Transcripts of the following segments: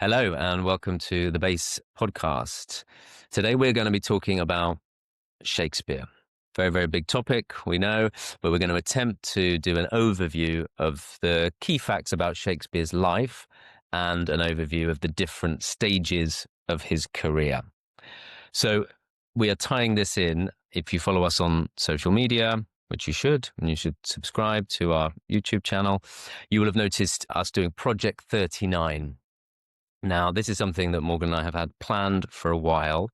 Hello, and welcome to the Base Podcast. Today, we're going to be talking about Shakespeare. Very, very big topic, we know, but we're going to attempt to do an overview of the key facts about Shakespeare's life and an overview of the different stages of his career. So, we are tying this in. If you follow us on social media, which you should, and you should subscribe to our YouTube channel, you will have noticed us doing Project 39. Now, this is something that Morgan and I have had planned for a while.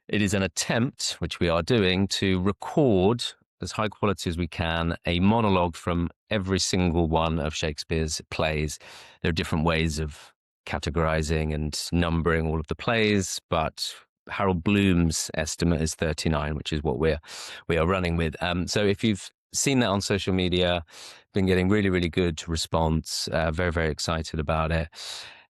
It is an attempt, which we are doing, to record as high quality as we can a monologue from every single one of Shakespeare's plays. There are different ways of categorizing and numbering all of the plays, but Harold Bloom's estimate is 39, which is what we are running with. So if you've seen that on social media, been getting really, really good response, very, very excited about it.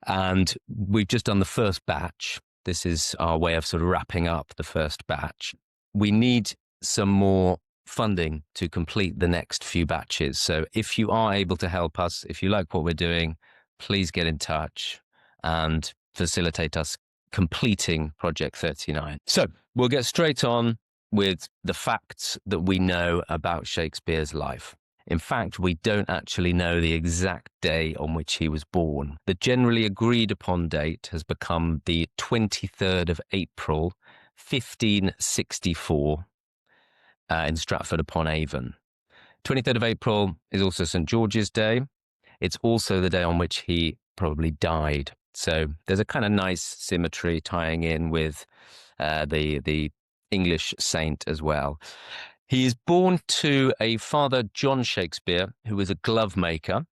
And we've just done the first batch. This is our way of sort of wrapping up the first batch. We need some more funding to complete the next few batches. So if you are able to help us, if you like what we're doing, please get in touch and facilitate us completing Project 39. So we'll get straight on with the facts that we know about Shakespeare's life. In fact, we don't actually know the exact day on which he was born. The generally agreed upon date has become the 23rd of April, 1564, in Stratford upon Avon. 23rd of April is also St. George's Day. It's also the day on which he probably died. So there's a kind of nice symmetry tying in with the English saint as well. He is born to a father, John Shakespeare, who was a glove maker.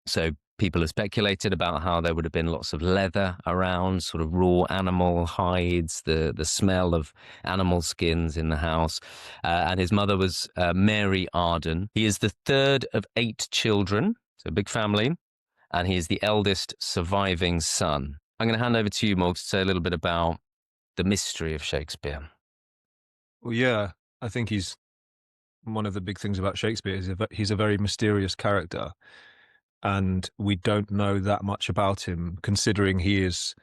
So people have speculated about how there would have been lots of leather around, sort of raw animal hides, the smell of animal skins in the house. And his mother was Mary Arden. He is the third of 8 children, so a big family, and he is the eldest surviving son. I'm going to hand over to you, Morg, to say a little bit about the mystery of Shakespeare. Well, yeah, I think he's one of the big things about Shakespeare is he's a very mysterious character, and we don't know that much about him, considering he is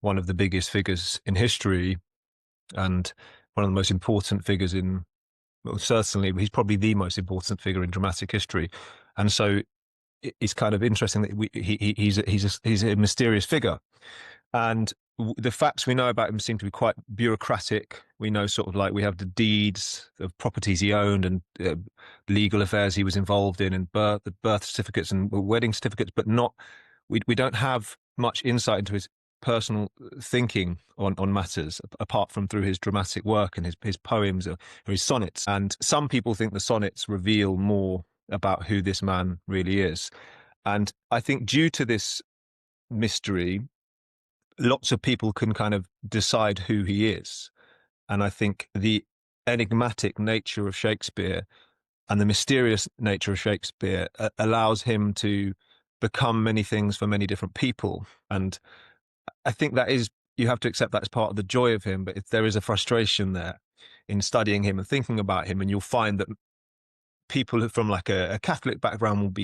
one of the biggest figures in history and one of the most important figures in, well, certainly he's probably the most important figure in dramatic history, and so it's kind of interesting that he's a mysterious figure. And the facts we know about him seem to be quite bureaucratic. We know sort of like we have the deeds of properties he owned and legal affairs he was involved in, and the birth certificates and wedding certificates, but not we don't have much insight into his personal thinking on matters apart from through his dramatic work and his poems or his sonnets. And some people think the sonnets reveal more about who this man really is. And I think due to this mystery, lots of people can kind of decide who he is. And I think the enigmatic nature of Shakespeare and the mysterious nature of Shakespeare allows him to become many things for many different people. And I think that is, you have to accept that as part of the joy of him, but if there is a frustration there in studying him and thinking about him, and you'll find that people from like a Catholic background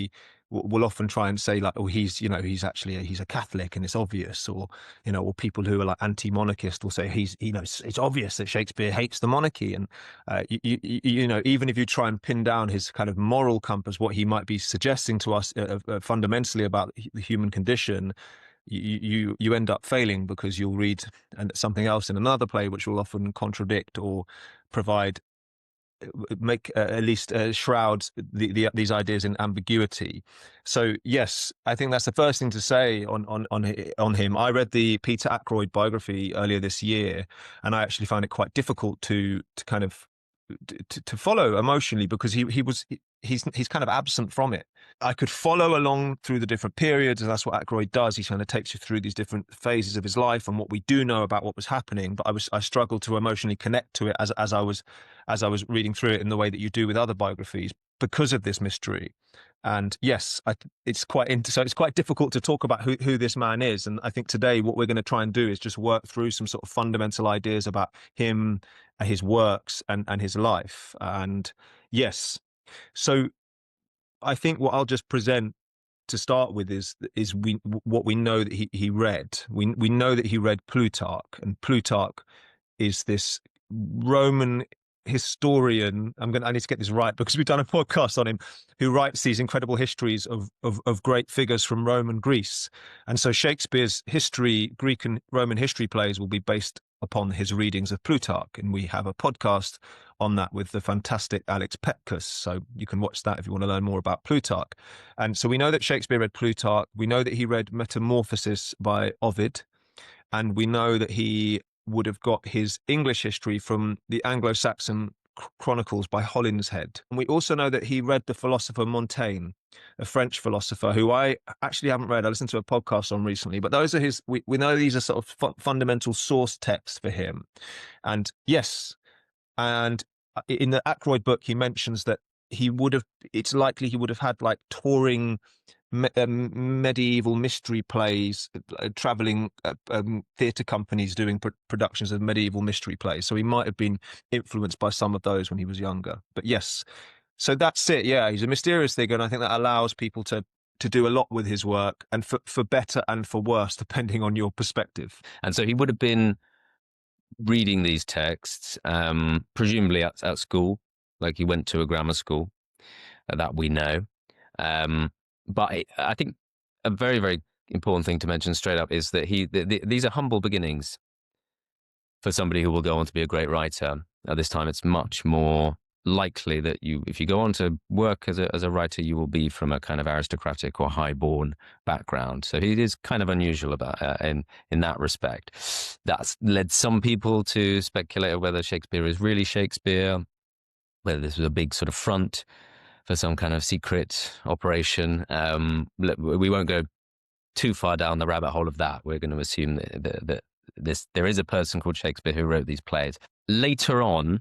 will often try and say like, oh, he's a Catholic and it's obvious, or or people who are like anti-monarchist will say it's obvious that Shakespeare hates the monarchy, and even if you try and pin down his kind of moral compass, what he might be suggesting to us fundamentally about the human condition, you end up failing, because you'll read something else in another play which will often contradict or at least shroud these ideas in ambiguity. So yes, I think that's the first thing to say on him. I read the Peter Ackroyd biography earlier this year, and I actually found it quite difficult to kind of to follow emotionally, because he's kind of absent from it. I could follow along through the different periods, and that's what Ackroyd does. He kind of takes you through these different phases of his life and what we do know about what was happening. But I struggled to emotionally connect to it as I was reading through it in the way that you do with other biographies, because of this mystery. And yes, it's quite difficult to talk about who this man is. And I think today what we're going to try and do is just work through some sort of fundamental ideas about him, his works, and his life. And yes, so I think what I'll just present to start with is what we know that he read. We know that he read Plutarch, and Plutarch is this Roman historian. I need to get this right because we've done a podcast on him, who writes these incredible histories of great figures from Rome and Greece. And so Shakespeare's Greek and Roman history plays will be based upon his readings of Plutarch. And we have a podcast on that with the fantastic Alex Petkus. So you can watch that if you want to learn more about Plutarch. And so we know that Shakespeare read Plutarch. We know that he read Metamorphoses by Ovid. And we know that he would have got his English history from the Anglo-Saxon Chronicles by Holinshead. And we also know that he read the philosopher Montaigne, a French philosopher who I actually haven't read. I listened to a podcast on recently, but those are we know these are sort of fundamental source texts for him. And yes, and in the Ackroyd book, he mentions that it's likely he would have had like touring medieval mystery plays, traveling theatre companies doing productions of medieval mystery plays. So he might have been influenced by some of those when he was younger. But yes, so that's it. Yeah, he's a mysterious figure, and I think that allows people to do a lot with his work, and for better and for worse, depending on your perspective. And so he would have been reading these texts, presumably at school, like he went to a grammar school, that we know. But I think a very, very important thing to mention straight up is that these are humble beginnings for somebody who will go on to be a great writer. At this time, it's much more likely that if you go on to work as a writer, you will be from a kind of aristocratic or high-born background. So he is kind of unusual about in that respect. That's led some people to speculate whether Shakespeare is really Shakespeare, whether this was a big sort of front for some kind of secret operation. We won't go too far down the rabbit hole of that. We're going to assume that there is a person called Shakespeare who wrote these plays. Later on,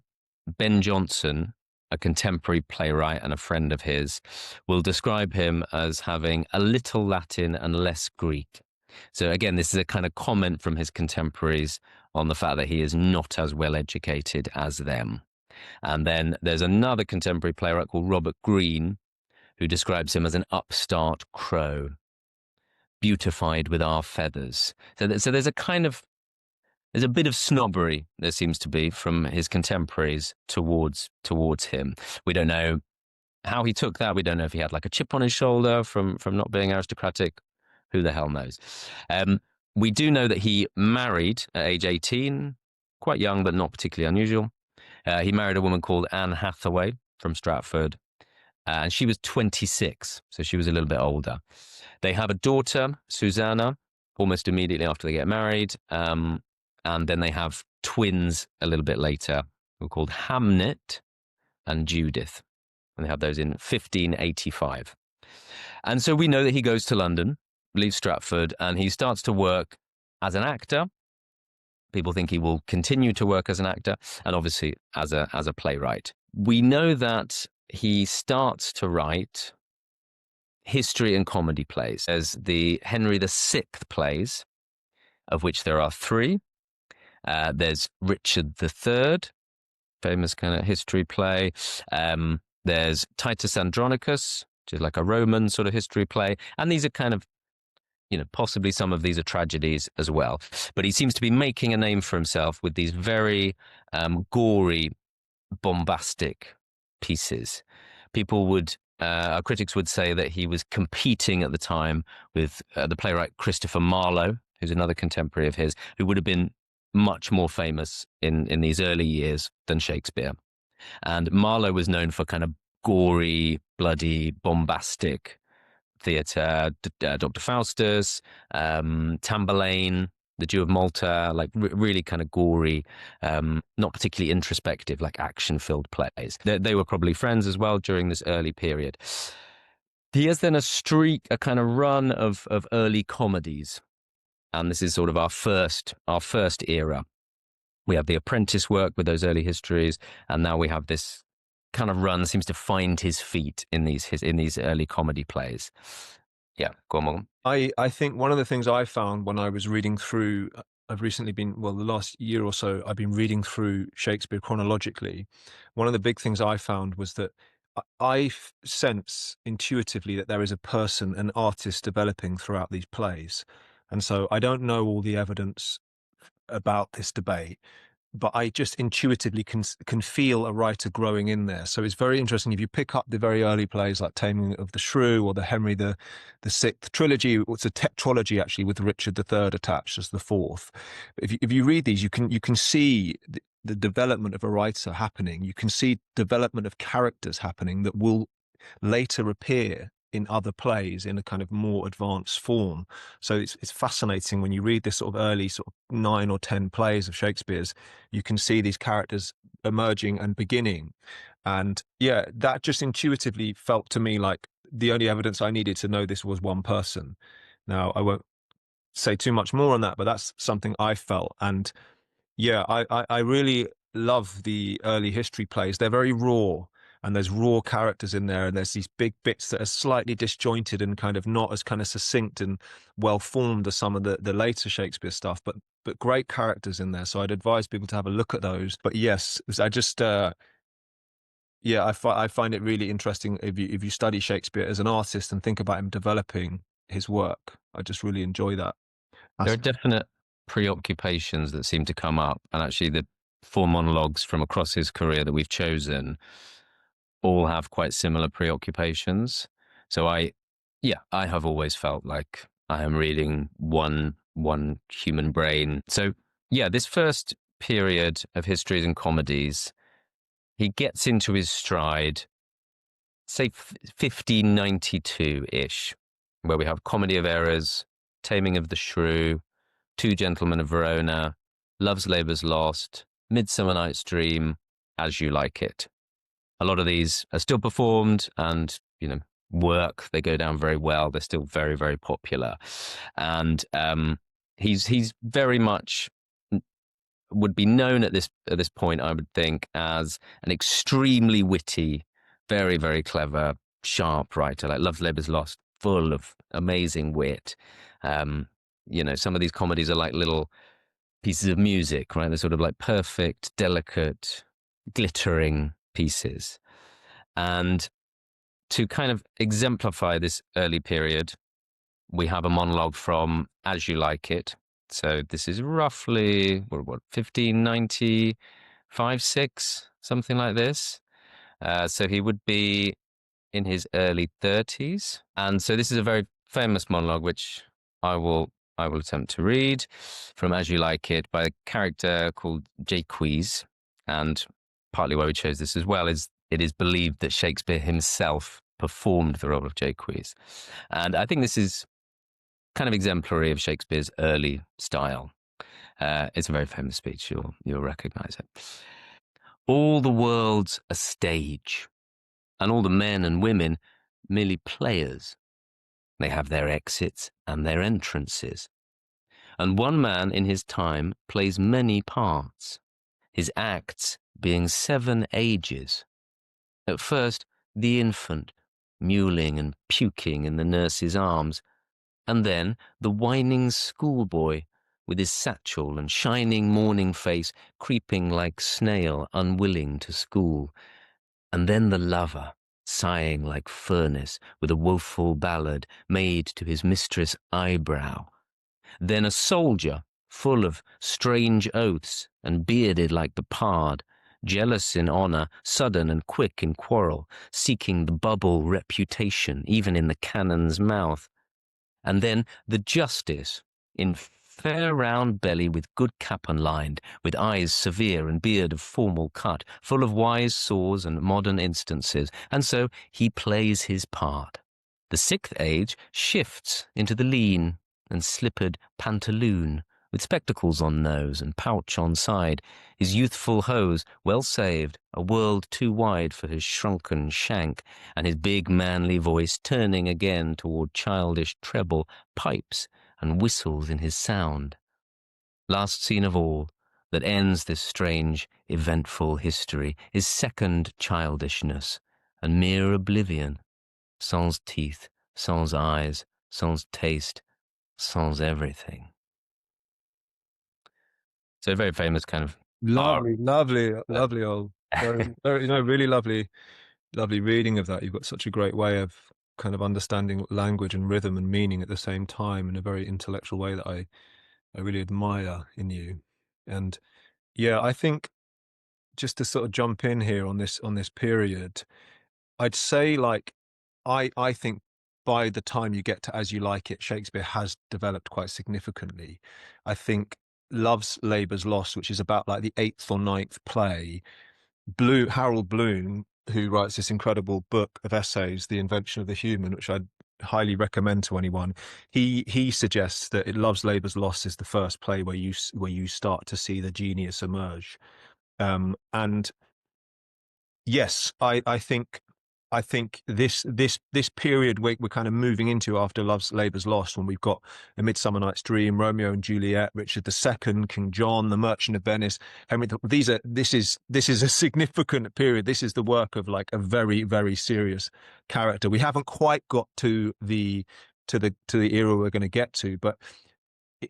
Ben Jonson, a contemporary playwright and a friend of his, will describe him as having a little Latin and less Greek. So again, this is a kind of comment from his contemporaries on the fact that he is not as well educated as them. And then there's another contemporary playwright called Robert Greene, who describes him as an upstart crow, beautified with our feathers. So there's a bit of snobbery, there seems to be, from his contemporaries towards him. We don't know how he took that. We don't know if he had like a chip on his shoulder from not being aristocratic. Who the hell knows? We do know that he married at age 18, quite young, but not particularly unusual. He married a woman called Anne Hathaway from Stratford, and she was 26, so she was a little bit older. They have a daughter, Susanna, almost immediately after they get married, and then they have twins a little bit later, who are called Hamlet and Judith, and they have those in 1585. And so we know that he goes to London, leaves Stratford, and he starts to work as an actor. People think he will continue to work as an actor, and obviously as a playwright. We know that he starts to write history and comedy plays. There's the Henry VI plays, of which there are 3. There's Richard III, famous kind of history play. There's Titus Andronicus, which is like a Roman sort of history play. And these are kind of, possibly some of these are tragedies as well. But he seems to be making a name for himself with these very gory, bombastic pieces. Critics would say that he was competing at the time with the playwright Christopher Marlowe, who's another contemporary of his, who would have been much more famous in these early years than Shakespeare. And Marlowe was known for kind of gory, bloody, bombastic theatre, Dr. Faustus, Tamburlaine, The Jew of Malta, like really kind of gory, not particularly introspective, like action-filled plays. They were probably friends as well during this early period. He has then a kind of run of early comedies. And this is sort of our first era. We have the Apprentice work with those early histories, and now we have this kind of run seems to find his feet in these early comedy plays. Yeah, go on. I think one of the things I found when I was reading through, I've recently been, the last year or so, I've been reading through Shakespeare chronologically. One of the big things I found was that sense intuitively that there is a person, an artist developing throughout these plays. And so I don't know all the evidence about this debate, but I just intuitively can feel a writer growing in there. So it's very interesting if you pick up the very early plays like Taming of the Shrew or the Henry the Sixth trilogy. It's a tetralogy actually with Richard III attached as the fourth. If you read these, you can see the development of a writer happening. You can see development of characters happening that will later appear in other plays in a kind of more advanced form. So it's fascinating when you read this sort of early sort of 9 or 10 plays of Shakespeare's, you can see these characters emerging and beginning. And yeah, that just intuitively felt to me like the only evidence I needed to know this was one person. Now, I won't say too much more on that, but that's something I felt. And yeah, I really love the early history plays. They're very raw, and there's raw characters in there, and there's these big bits that are slightly disjointed and kind of not as kind of succinct and well formed as some of the later Shakespeare stuff, but great characters in there. So I'd advise people to have a look at those. But yes, I just yeah, I find it really interesting if you study Shakespeare as an artist and think about him developing his work. I just really enjoy that There are aspect. definite preoccupations that seem to come up, and actually, the four monologues from across his career that we've chosen all have quite similar preoccupations. So yeah, I have always felt like I am reading one human brain. So yeah, this first period of histories and comedies, he gets into his stride, say 1592-ish, where we have Comedy of Errors, Taming of the Shrew, Two Gentlemen of Verona, Love's Labour's Lost, Midsummer Night's Dream, As You Like It. A lot of these are still performed and, work. They go down very well. They're still very, very popular. And he's very much would be known at this point, I would think, as an extremely witty, very, very clever, sharp writer. Like Love's Labour's Lost, full of amazing wit. Some of these comedies are like little pieces of music, right? They're sort of like perfect, delicate, glittering pieces. And to kind of exemplify this early period, we have a monologue from As You Like It. So this is roughly, what 1595, 6, something like this. So he would be in his early 30s. And so this is a very famous monologue, which I will attempt to read from As You Like It by a character called Jaques. And partly why we chose this as well is it is believed that Shakespeare himself performed the role of Jaques. And I think this is kind of exemplary of Shakespeare's early style. It's a very famous speech. You'll recognize it. All the world's a stage, and all the men and women merely players. They have their exits and their entrances. And one man in his time plays many parts, his acts being 7 ages. At first, the infant, mewling and puking in the nurse's arms, and then the whining schoolboy, with his satchel and shining morning face, creeping like snail, unwilling to school. And then the lover, sighing like furnace, with a woeful ballad made to his mistress' eyebrow. Then a soldier, full of strange oaths, and bearded like the pard, jealous in honour, sudden and quick in quarrel, seeking the bubble reputation even in the cannon's mouth. And then the justice, in fair round belly with good cap unlined, with eyes severe and beard of formal cut, full of wise saws and modern instances, and so he plays his part. The 6th age shifts into the lean and slippered pantaloon, with spectacles on nose and pouch on side, his youthful hose well saved, a world too wide for his shrunken shank, and his big manly voice turning again toward childish treble, pipes and whistles in his sound. Last scene of all, that ends this strange, eventful history, is second childishness, and mere oblivion, sans teeth, sans eyes, sans taste, sans everything. So a very famous kind of bar. Lovely, lovely, lovely old, very, very, really lovely. lovely reading of that. You've got such a great way of kind of understanding language and rhythm and meaning at the same time in a very intellectual way that I really admire in you. And yeah, I think just to sort of jump in here on this period, I'd say like I think by the time you get to As You Like It, Shakespeare has developed quite significantly. I think Love's Labour's Lost, which is about like the eighth or ninth play, Harold Bloom, who writes this incredible book of essays, The Invention of the Human, which I'd highly recommend to anyone. He suggests that Love's Labour's Lost is the first play where you start to see the genius emerge. And yes, I think this period we're kind of moving into after Love's Labour's Lost, when we've got A Midsummer Night's Dream, Romeo and Juliet, Richard II, King John, The Merchant of Venice, Henry. This is a significant period. This is the work of like a very, very serious character. We haven't quite got to the era we're going to get to, but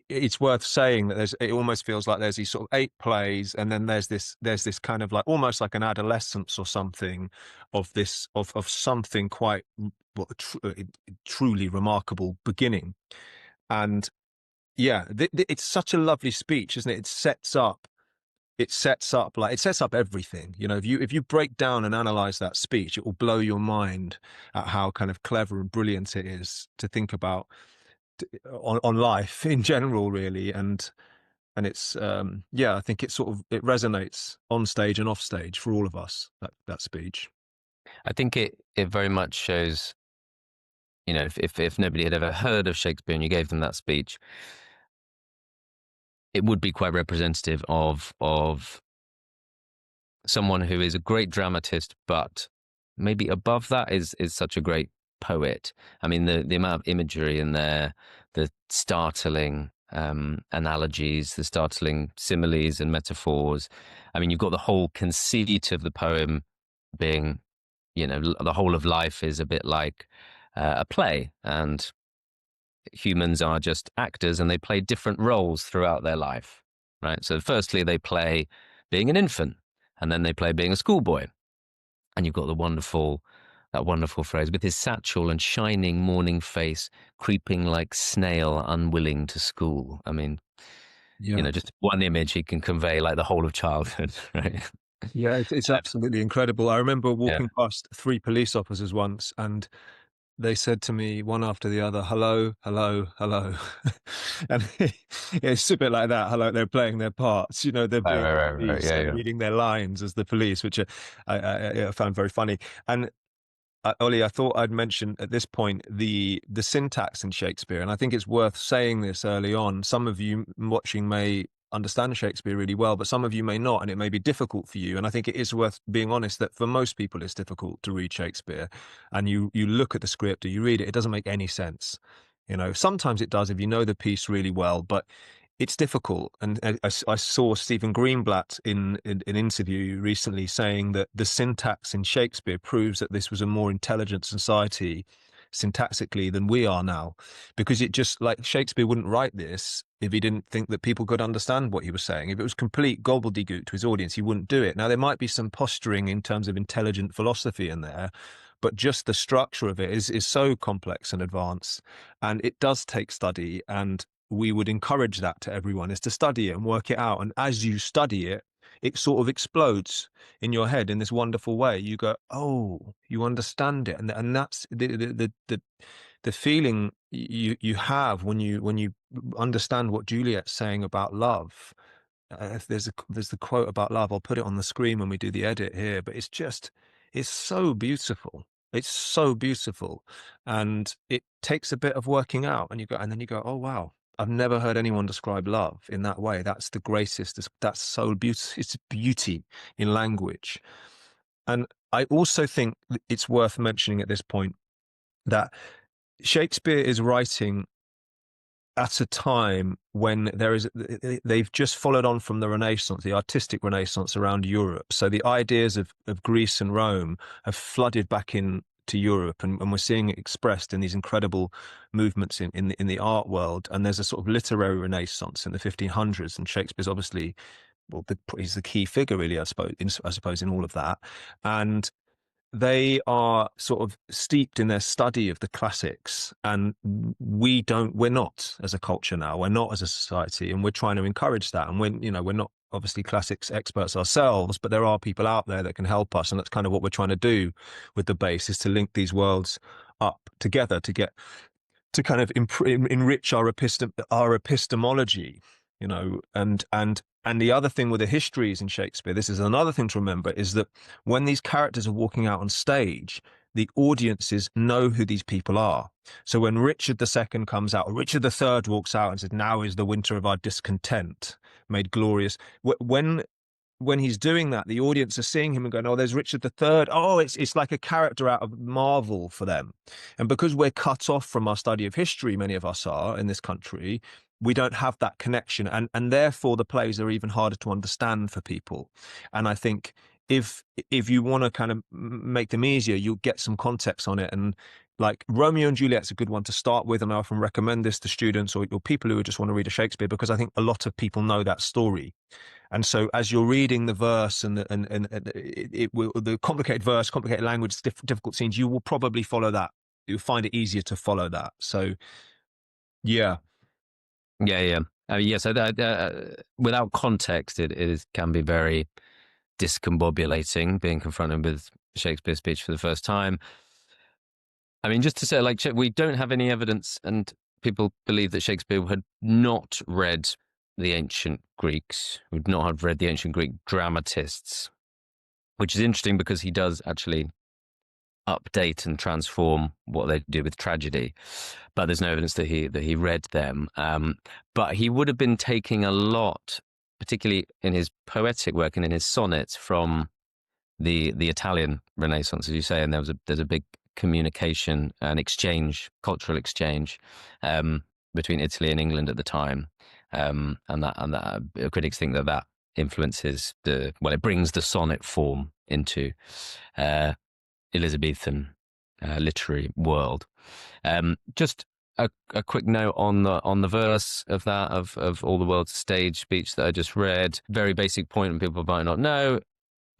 it's worth saying that it almost feels like there's these sort of eight plays, and then there's this kind of like almost like an adolescence or something of this of something quite truly remarkable beginning. And yeah, it's such a lovely speech, isn't it? It sets up everything. You know, if you break down and analyze that speech, it will blow your mind at how kind of clever and brilliant it is to think about on life in general, really. And it's yeah, I think it resonates on stage and off stage for all of us, that speech. I think it very much shows, you know, if nobody had ever heard of Shakespeare and you gave them that speech, it would be quite representative of someone who is a great dramatist, but maybe above that is such a great poet. I mean, the amount of imagery in there, the startling analogies, the startling similes and metaphors. I mean, you've got the whole conceit of the poem being, you know, the whole of life is a bit like a play, and humans are just actors and they play different roles throughout their life, right? So, firstly, they play being an infant, and then they play being a schoolboy. And you've got that wonderful phrase, with his satchel and shining morning face, creeping like snail, unwilling to school. I mean, you Yeah. know, just one image, he can convey like the whole of childhood, right? Yeah, it's absolutely incredible. I remember Yeah. walking past three police officers once, and they said to me one after the other, "Hello, hello, hello," and it's a bit like that. Hello, they're playing their parts. You know, they're Right, being right, right, right. police, Yeah, they're yeah. reading their lines as the police, which I found very funny. And Ollie, I thought I'd mention at this point the syntax in Shakespeare, and I think it's worth saying this early on. Some of you watching may understand Shakespeare really well, but some of you may not, and it may be difficult for you. And I think it is worth being honest that for most people, it's difficult to read Shakespeare. And you look at the script or you read it, it doesn't make any sense. You know, sometimes it does if you know the piece really well, but it's difficult. And I saw Stephen Greenblatt in an interview recently saying that the syntax in Shakespeare proves that this was a more intelligent society syntactically than we are now, because it just like Shakespeare wouldn't write this if he didn't think that people could understand what he was saying. If it was complete gobbledygook to his audience, he wouldn't do it. Now, there might be some posturing in terms of intelligent philosophy in there, but just the structure of it is so complex and advanced, and it does take study. And we would encourage that to everyone, is to study it and work it out. And as you study it, it sort of explodes in your head in this wonderful way. You go, oh, you understand it, and that's the feeling you have when you understand what Juliet's saying about love. There's the quote about love. I'll put it on the screen when we do the edit here, but it's so beautiful. It's so beautiful, and it takes a bit of working out. And then you go, oh wow, I've never heard anyone describe love in that way. That's the greatest. That's so beautiful. It's beauty in language. And I also think it's worth mentioning at this point that Shakespeare is writing at a time when they've just followed on from the Renaissance, the artistic Renaissance around Europe. So the ideas of Greece and Rome have flooded back in to Europe, and we're seeing it expressed in these incredible movements in the art world. And there's a sort of literary Renaissance in the 1500s, and Shakespeare's obviously, well, he's the key figure, really, I suppose, in all of that. And they are sort of steeped in their study of the classics, and we're not as a culture now, we're not as a society, and we're trying to encourage that. And we're not obviously classics experts ourselves, but there are people out there that can help us, and that's kind of what we're trying to do with the base, is to link these worlds up together to kind of enrich our epistemology, and the other thing with the histories in Shakespeare, this is another thing to remember, is that when these characters are walking out on stage, the audiences know who these people are. So when Richard II comes out, or Richard III walks out and says, "Now is the winter of our discontent made glorious," when he's doing that, the audience are seeing him and going, "Oh, there's Richard III. Oh, it's like a character out of Marvel for them." And because we're cut off from our study of history, many of us are in this country, we don't have that connection, and therefore the plays are even harder to understand for people. And I think if you want to kind of make them easier, you'll get some context on it. And like Romeo and Juliet's a good one to start with, and I often recommend this to students or people who just want to read a Shakespeare, because I think a lot of people know that story. And so as you're reading the verse and the complicated verse, complicated language, difficult scenes, you will probably follow that. You'll find it easier to follow that. So, yeah. Yeah, yeah. Yeah, so without context, can be very discombobulating being confronted with Shakespeare's speech for the first time. I mean, just to say, like, we don't have any evidence, and people believe that Shakespeare had not read the ancient Greeks, would not have read the ancient Greek dramatists, which is interesting because he does actually update and transform what they do with tragedy, but there's no evidence that he read them. But he would have been taking a lot, particularly in his poetic work and in his sonnets, from the Italian Renaissance, as you say, and there's a big communication and exchange, cultural exchange, between Italy and England at the time, and that critics think that influences it brings the sonnet form into Elizabethan literary world. Just a quick note on the verse of that of All the World's Stage speech that I just read. Very basic point, and people might not know.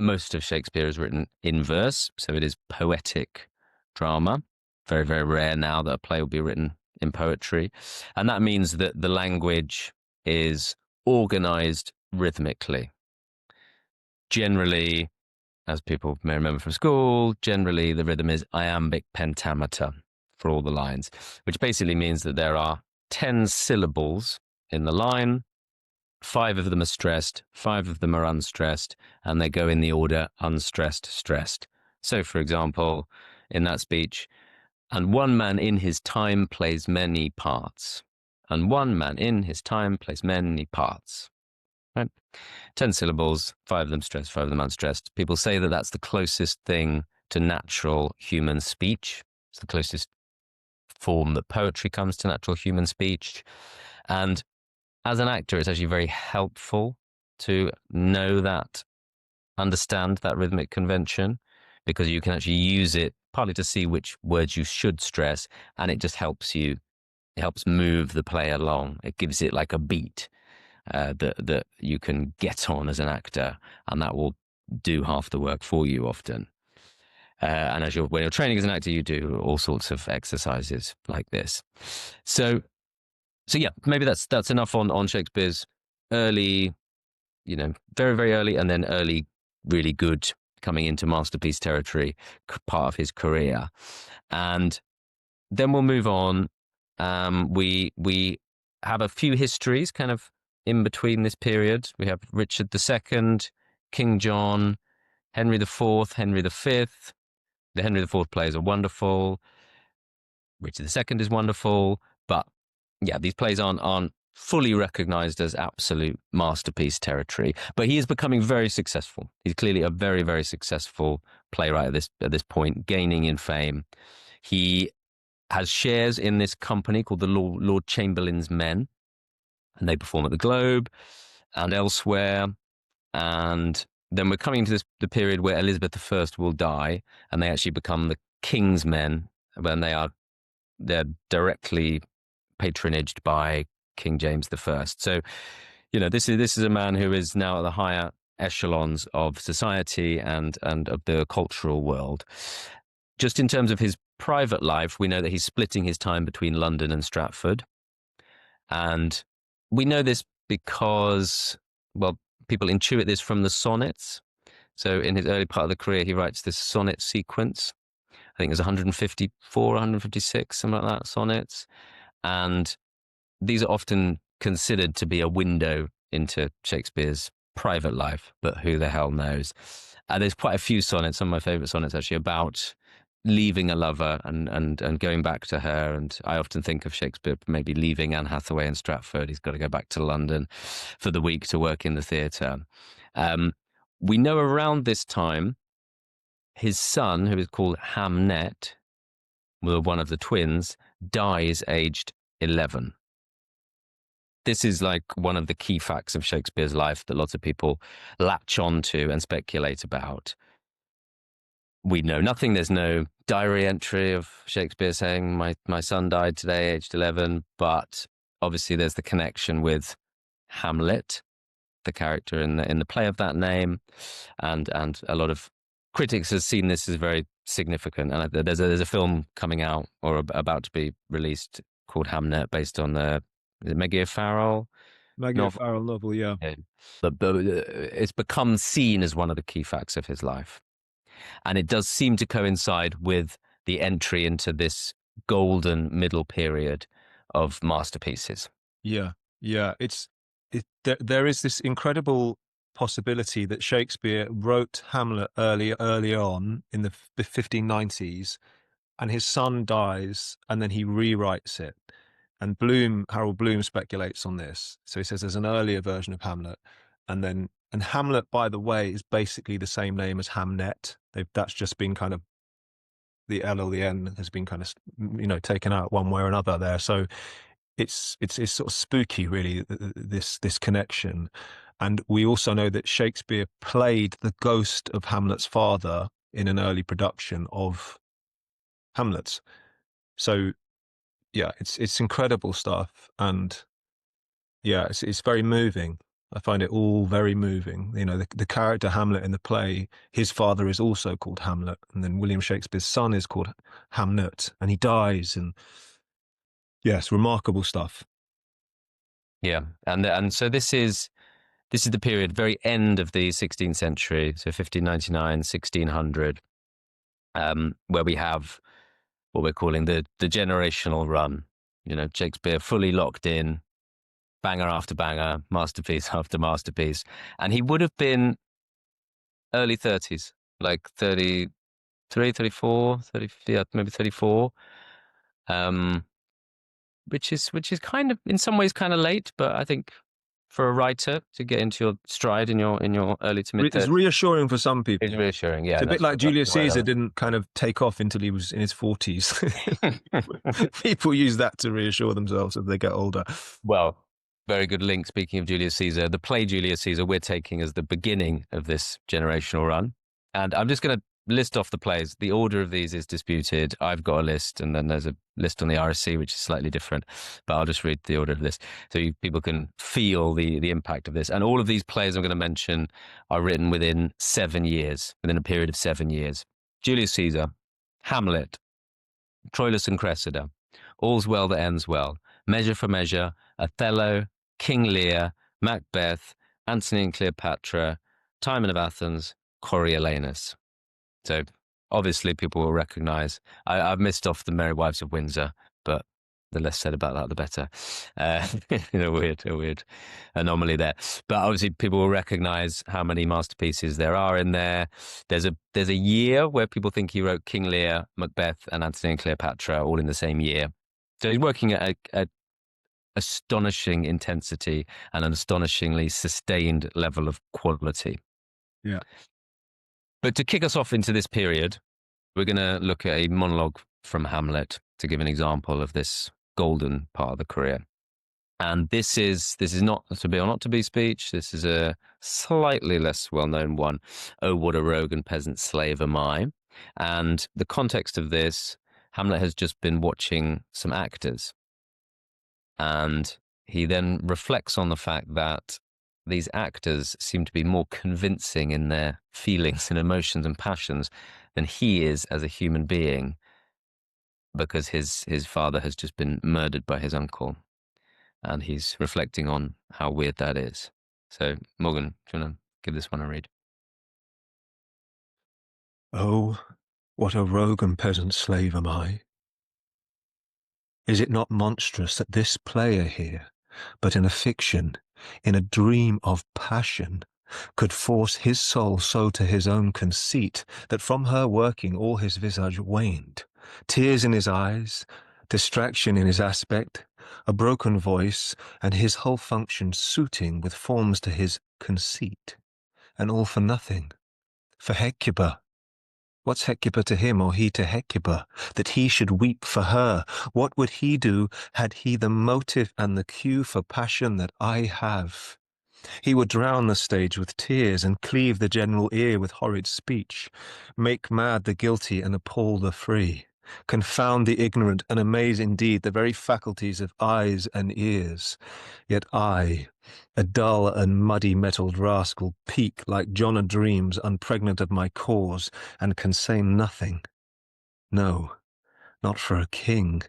Most of Shakespeare is written in verse, so it is poetic drama. Very, very rare now that a play will be written in poetry. And that means that the language is organized rhythmically. Generally, as people may remember from school, generally the rhythm is iambic pentameter for all the lines, which basically means that there are 10 syllables in the line. 5 of them are stressed, 5 of them are unstressed, and they go in the order unstressed, stressed. So, for example, in that speech, "And one man in his time plays many parts. And one man in his time plays many parts." Right? 10 syllables, 5 of them stressed, 5 of them unstressed. People say that that's the closest thing to natural human speech. It's the closest form that poetry comes to natural human speech. And as an actor, it's actually very helpful to know that, understand that rhythmic convention, because you can actually use it partly to see which words you should stress, and it just helps move the play along. It gives it like a beat that you can get on as an actor, and that will do half the work for you often. And when you're training as an actor, you do all sorts of exercises like this. So yeah, maybe that's enough on Shakespeare's early, very, very early, and then early, really good, coming into masterpiece territory, part of his career. And then we'll move on. We have a few histories kind of in between this period. We have Richard II, King John, Henry IV, Henry V. The Henry IV plays are wonderful. Richard II is wonderful, but yeah, these plays aren't fully recognized as absolute masterpiece territory. But he is becoming very successful. He's clearly a very, very successful playwright at this point, gaining in fame. He has shares in this company called the Lord Chamberlain's Men, and they perform at the Globe and elsewhere. And then we're coming to the period where Elizabeth I will die, and they actually become the King's Men when they're directly patronaged by King James I. So, this is a man who is now at the higher echelons of society and of the cultural world. Just in terms of his private life, we know that he's splitting his time between London and Stratford. And we know this because, well, people intuit this from the sonnets. So in his early part of the career, he writes this sonnet sequence. I think there's 154, 156, something like that, sonnets. And these are often considered to be a window into Shakespeare's private life, but who the hell knows? There's quite a few sonnets, some of my favorite sonnets actually, about leaving a lover and going back to her. And I often think of Shakespeare maybe leaving Anne Hathaway in Stratford. He's got to go back to London for the week to work in the theatre. We know around this time, his son, who is called Hamnet, one of the twins, dies aged 11. This is like one of the key facts of Shakespeare's life that lots of people latch onto and speculate about. We know nothing. There's no diary entry of Shakespeare saying, my son died today, aged 11. But obviously there's the connection with Hamlet, the character in the play of that name. And a lot of critics have seen this as very significant. And there's a film coming out or about to be released called Hamlet, based on the Maggie O'Farrell novel, yeah. But it's become seen as one of the key facts of his life. And it does seem to coincide with the entry into this golden middle period of masterpieces. Yeah. There is this incredible possibility that Shakespeare wrote Hamlet early on in the 1590s, and his son dies, and then he rewrites it. And Harold Bloom speculates on this. So he says there's an earlier version of Hamlet, and Hamlet, by the way, is basically the same name as Hamnet. That's just been kind of, the L or the N has been kind of, taken out one way or another there. So it's sort of spooky, really, this connection. And we also know that Shakespeare played the ghost of Hamlet's father in an early production of Hamlet. So yeah, it's incredible stuff, and yeah, it's very moving. I find it all very moving. The character Hamlet in the play, his father is also called Hamlet, and then William Shakespeare's son is called Hamnet, and he dies, and yes, remarkable stuff. Yeah, and so this is the period, very end of the 16th century, so 1599, 1600, where we have what we're calling the generational run. Shakespeare fully locked in, banger after banger, masterpiece after masterpiece. And he would have been early 30s, like 33, 34, 30, yeah, maybe 34. Which is kind of, in some ways, kind of late, but I think for a writer to get into your stride in your early to mid 30s, it's reassuring for some people. It's reassuring, yeah. It's a bit like Julius Caesar didn't kind of take off until he was in his 40s. People use that to reassure themselves as they get older. Well, very good link. Speaking of Julius Caesar, the play Julius Caesar we're taking as the beginning of this generational run. And I'm just going to list off the plays. The order of these is disputed. I've got a list, and then there's a list on the RSC, which is slightly different. But I'll just read the order of this so people can feel the impact of this. And all of these plays I'm going to mention are written within 7 years, within a period of 7 years. Julius Caesar, Hamlet, Troilus and Cressida, All's Well That Ends Well, Measure for Measure, Othello, King Lear, Macbeth, Antony and Cleopatra, Timon of Athens, Coriolanus. So obviously people will recognize. I've missed off the Merry Wives of Windsor, but the less said about that, the better. A weird anomaly there. But obviously people will recognize how many masterpieces there are in there. There's a year where people think he wrote King Lear, Macbeth, and Antony and Cleopatra all in the same year. So he's working at a astonishing intensity and an astonishingly sustained level of quality. Yeah. But to kick us off into this period, we're going to look at a monologue from Hamlet to give an example of this golden part of the career. And this is not a to be or not to be speech. This is a slightly less well-known one. Oh, what a rogue and peasant slave am I. And the context of this, Hamlet has just been watching some actors. And he then reflects on the fact that these actors seem to be more convincing in their feelings and emotions and passions than he is as a human being, because his father has just been murdered by his uncle, and he's reflecting on how weird that is. So, Morgan, do you want to give this one a read? Oh, what a rogue and peasant slave am I! Is it not monstrous that this player here, but in a fiction, in a dream of passion, could force his soul so to his own conceit, that from her working all his visage waned, tears in his eyes, distraction in his aspect, a broken voice, and his whole function suiting with forms to his conceit, and all for nothing, for Hecuba. What's Hecuba to him, or he to Hecuba, that he should weep for her? What would he do had he the motive and the cue for passion that I have? He would drown the stage with tears, and cleave the general ear with horrid speech, make mad the guilty and appall the free, confound the ignorant, and amaze indeed the very faculties of eyes and ears. Yet I, a dull and muddy-mettled rascal, peak like John o' Dreams, unpregnant of my cause, and can say nothing. No, not for a king,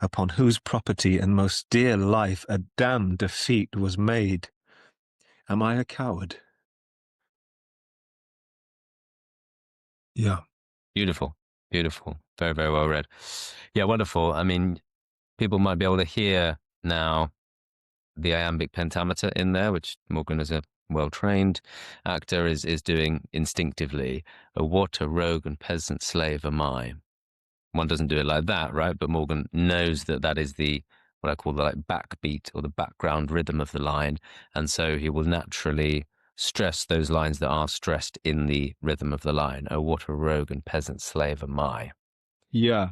upon whose property and most dear life a damned defeat was made. Am I a coward? Yeah. Beautiful, beautiful, very, very well read. Yeah, wonderful. I mean, people might be able to hear now the iambic pentameter in there, which Morgan, as a well-trained actor, is doing instinctively. Oh, what a rogue and peasant slave am I. One doesn't do it like that, right? But Morgan knows that that is the, what I call the like backbeat or the background rhythm of the line. And so he will naturally stress those lines that are stressed in the rhythm of the line. Oh, what a rogue and peasant slave am I. Yeah.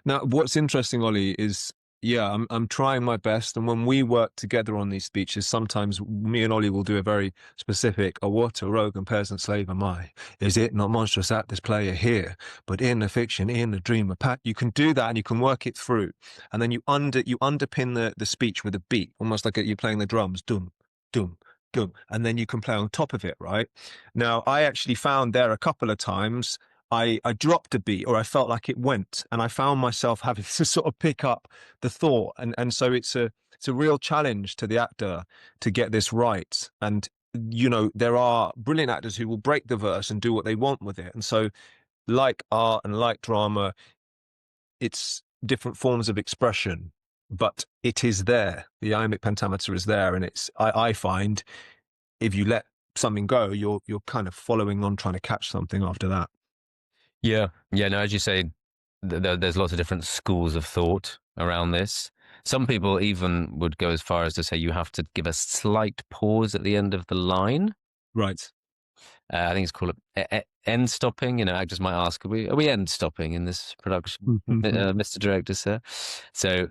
Now, what's interesting, Ollie, is I'm trying my best, and when we work together on these speeches, sometimes me and Ollie will do a very specific, "Oh, what a rogue and peasant slave am I? Is it not monstrous that this player here, but in the fiction, in the dream of Pat?" You can do that, and you can work it through, and then you underpin the speech with a beat, almost like you're playing the drums, dum, dum, dum, and then you can play on top of it, right? Now, I actually found there a couple of times I dropped a beat, or I felt like it went, and I found myself having to sort of pick up the thought, and so it's a real challenge to the actor to get this right. And there are brilliant actors who will break the verse and do what they want with it, and so like art and like drama, it's different forms of expression, but it is there. The iambic pentameter is there, and I find if you let something go, you're kind of following on, trying to catch something after that. Yeah, yeah. No, as you say, there's lots of different schools of thought around this. Some people even would go as far as to say you have to give a slight pause at the end of the line. Right. I think it's called end stopping. Actors might ask, are we end stopping in this production, Mr. Director, sir? So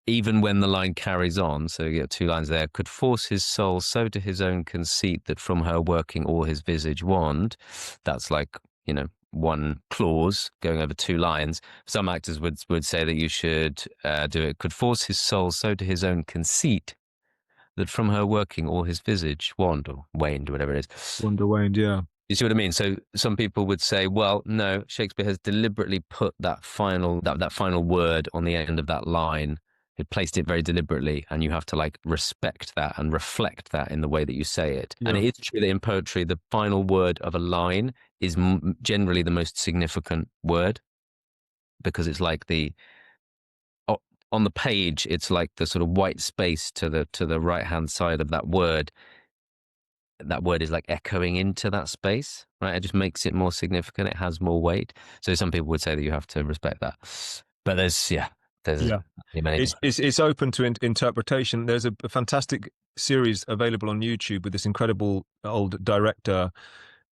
even when the line carries on, so you get two lines there, could force his soul so to his own conceit that from her working all his visage wand. That's like, one clause going over two lines. Some actors would say that you should do it. Could force his soul so to his own conceit that from her working all his visage wand or waned, or whatever it is. Wonder waned, yeah. You see what I mean? So some people would say, well, no, Shakespeare has deliberately put that final word on the end of that line. He placed it very deliberately, and you have to like respect that and reflect that in the way that you say it. Yeah. And it is true that in poetry, the final word of a line is generally the most significant word, because it's like on the page, it's like the sort of white space to the right hand side of that word. That word is like echoing into that space, right? It just makes it more significant. It has more weight. So some people would say that you have to respect that. But there's it's open to interpretation. There's a fantastic series available on YouTube with this incredible old director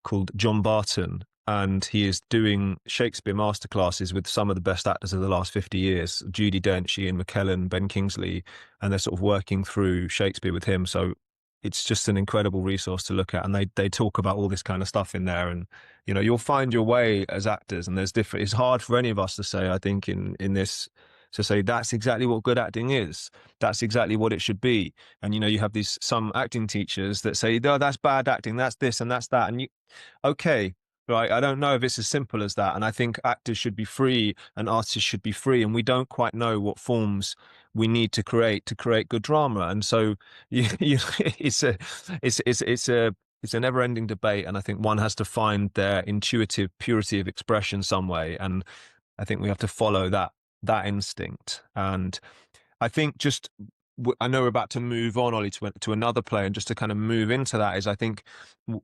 called John Barton, and he is doing Shakespeare masterclasses with some of the best actors of the last 50 years, Judi Dench, Ian McKellen, Ben Kingsley, and they're sort of working through Shakespeare with him. So it's just an incredible resource to look at, and they talk about all this kind of stuff in there. And you'll find your way as actors, and there's different. It's hard for any of us to say, I think, in this to say that's exactly what good acting is. That's exactly what it should be. And you have these some acting teachers that say, no, that's bad acting, that's this and that's that. And okay, right, I don't know if it's as simple as that. And I think actors should be free and artists should be free. And we don't quite know what forms we need to create good drama. And so it's a never-ending debate, and I think one has to find their intuitive purity of expression some way, and I think we have to follow that instinct. And I think I know we're about to move on, Ollie, to another play, and just to kind of move into that is, I think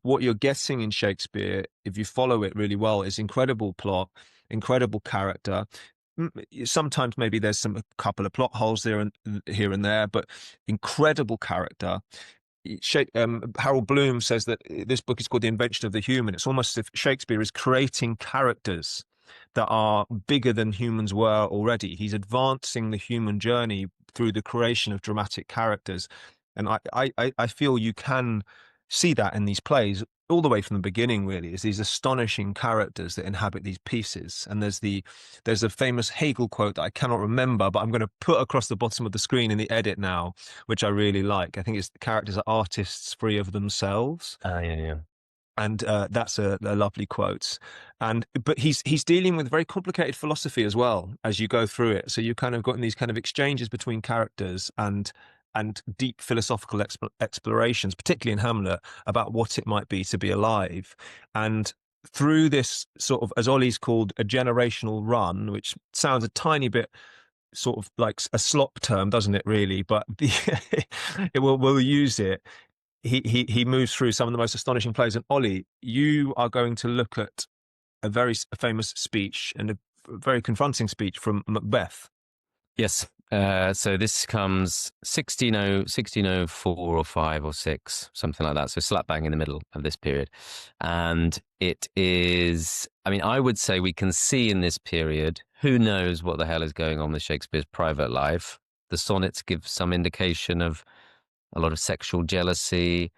what you're getting in Shakespeare, if you follow it really well, is incredible plot, incredible character. Sometimes maybe there's a couple of plot holes there and here and there, but incredible character. Harold Bloom says that this book is called The Invention of the Human. It's almost as if Shakespeare is creating characters that are bigger than humans were already. He's advancing the human journey through the creation of dramatic characters. And I feel you can see that in these plays all the way from the beginning, really, is these astonishing characters that inhabit these pieces. And there's a famous Hegel quote that I cannot remember, but I'm going to put across the bottom of the screen in the edit now, which I really like. I think it's the characters are artists free of themselves. Yeah, yeah. And that's a lovely quote. But he's dealing with very complicated philosophy as well as you go through it. So you kind of got in these kind of exchanges between characters and deep philosophical explorations, particularly in Hamlet, about what it might be to be alive. And through this sort of, as Ollie's called, a generational run, which sounds a tiny bit sort of like a slop term, doesn't it, really? But we'll use it. He moves through some of the most astonishing plays. And Ollie, you are going to look at a very famous speech, and a very confronting speech from Macbeth. Yes. So this comes 1604 or 5 or 6, something like that. So slap bang in the middle of this period. And it is, I mean, I would say we can see in this period, who knows what the hell is going on with Shakespeare's private life. The sonnets give some indication of a lot of sexual jealousy,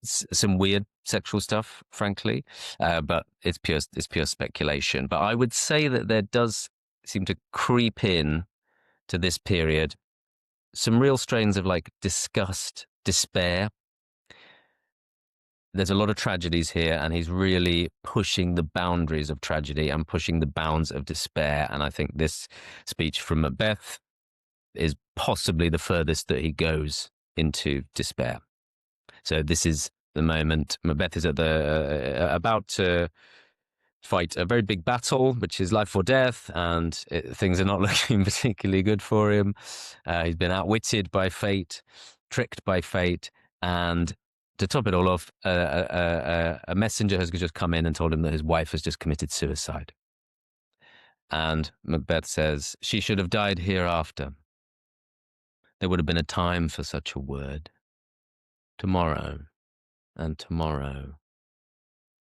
some weird sexual stuff, frankly, but it's pure speculation. But I would say that there does seem to creep in to this period some real strains of like disgust, despair. There's a lot of tragedies here, and he's really pushing the boundaries of tragedy and pushing the bounds of despair. And I think this speech from Macbeth is possibly the furthest that he goes into despair. So this is the moment Macbeth is about to fight a very big battle, which is life or death, and things are not looking particularly good for him. He's been outwitted by fate, tricked by fate, and to top it all off, a messenger has just come in and told him that his wife has just committed suicide. And Macbeth says, she should have died hereafter. There would have been a time for such a word. Tomorrow, and tomorrow,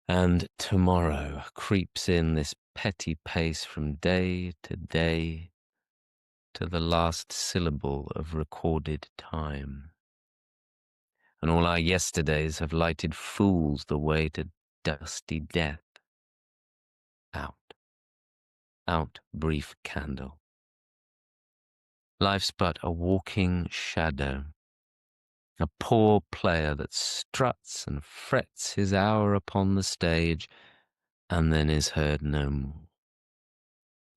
and tomorrow creeps in this petty pace from day to day to the last syllable of recorded time. And all our yesterdays have lighted fools the way to dusty death. Out, out, brief candle. Life's but a walking shadow, a poor player that struts and frets his hour upon the stage, and then is heard no more.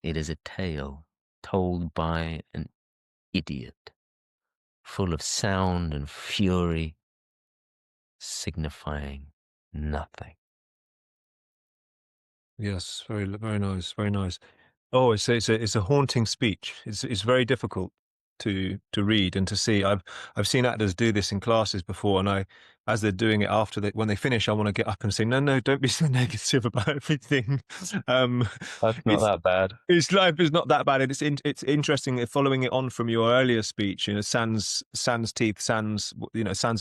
It is a tale told by an idiot, full of sound and fury, signifying nothing. Yes, very nice, very nice. Oh, it's a haunting speech. It's very difficult to read and to see. I've seen actors do this in classes before, and as they're doing it when they finish, I want to get up and say, no, don't be so negative about everything. That's not It's that bad. His life is not that bad. It's interesting following it on from your earlier speech. Sans teeth, sans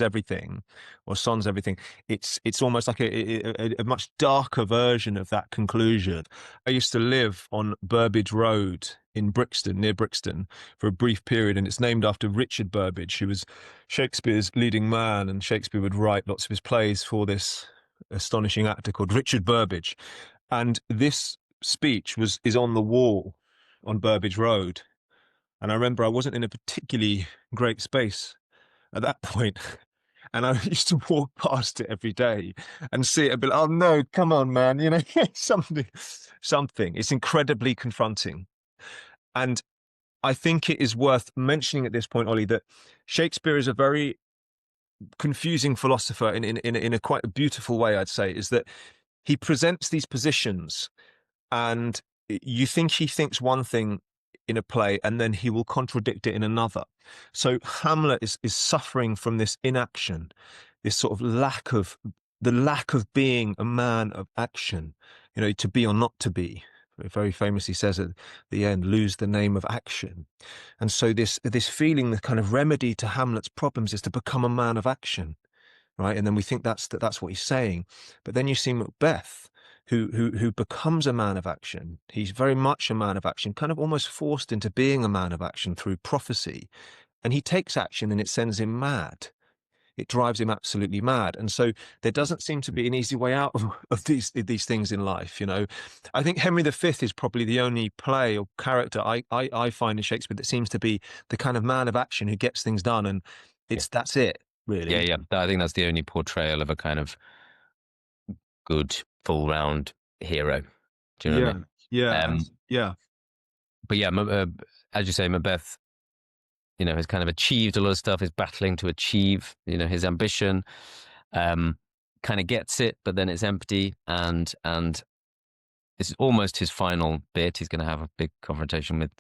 everything, or sans everything. It's almost like a much darker version of that conclusion. I used to live on Burbage Road in Brixton, near Brixton, for a brief period, and it's named after Richard Burbage, who was Shakespeare's leading man, and Shakespeare would write lots of his plays for this astonishing actor called Richard Burbage. And this speech is on the wall on Burbage Road, And I remember I wasn't in a particularly great space at that point, and I used to walk past it every day and see it and be like, "Oh, no, come on, man," something something. It's incredibly confronting, and I think it is worth mentioning at this point, Ollie, that Shakespeare is a very confusing philosopher in a quite a beautiful way, I'd say, is that he presents these positions and you think he thinks one thing in a play and then he will contradict it in another. So Hamlet is suffering from this inaction, this sort of lack of being a man of action, to be or not to be. It very famously says at the end, lose the name of action. And so this feeling, the kind of remedy to Hamlet's problems is to become a man of action, right? And then we think that's what he's saying. But then you see Macbeth, who becomes a man of action. He's very much a man of action, kind of almost forced into being a man of action through prophecy. And he takes action and it sends him mad. It drives him absolutely mad. And so there doesn't seem to be an easy way out of these things in life, I think Henry V is probably the only play or character I find in Shakespeare that seems to be the kind of man of action who gets things done. And Yeah, that's it, yeah, really. yeah. I think that's the only portrayal of a kind of good full round hero. Do you know what I Yeah, mean? yeah, Um, yeah. but yeah, as you say, Macbeth, has kind of achieved a lot of stuff. Is battling to achieve, his ambition. Um, kind of gets it, but then it's empty, and it's almost his final bit. He's going to have a big confrontation with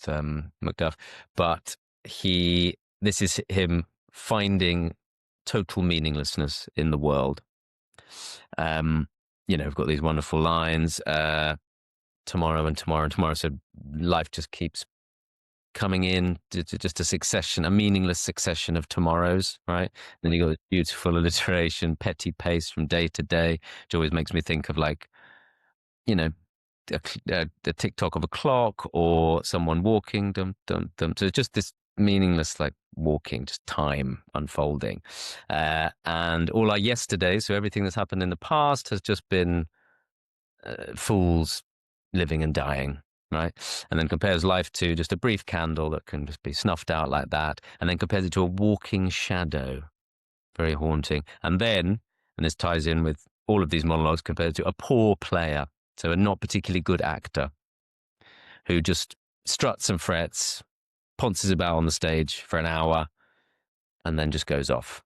Macduff, but this is him finding total meaninglessness in the world. Um, we've got these wonderful lines, tomorrow and tomorrow and tomorrow. So life just keeps coming in to just a meaningless succession of tomorrows, right? Then you got this beautiful alliteration, petty pace from day to day, which always makes me think of like, you know, the tick-tock of a clock or someone walking, dum, dum, dum. So it's just this meaningless, like walking, just time unfolding. And all our yesterdays, so everything that's happened in the past has just been fools living and dying, right? And then compares life to just a brief candle that can just be snuffed out like that, and then compares it to a walking shadow, very haunting. And this ties in with all of these monologues, compared to a poor player, so a not particularly good actor, who just struts and frets, ponces about on the stage for an hour, and then just goes off.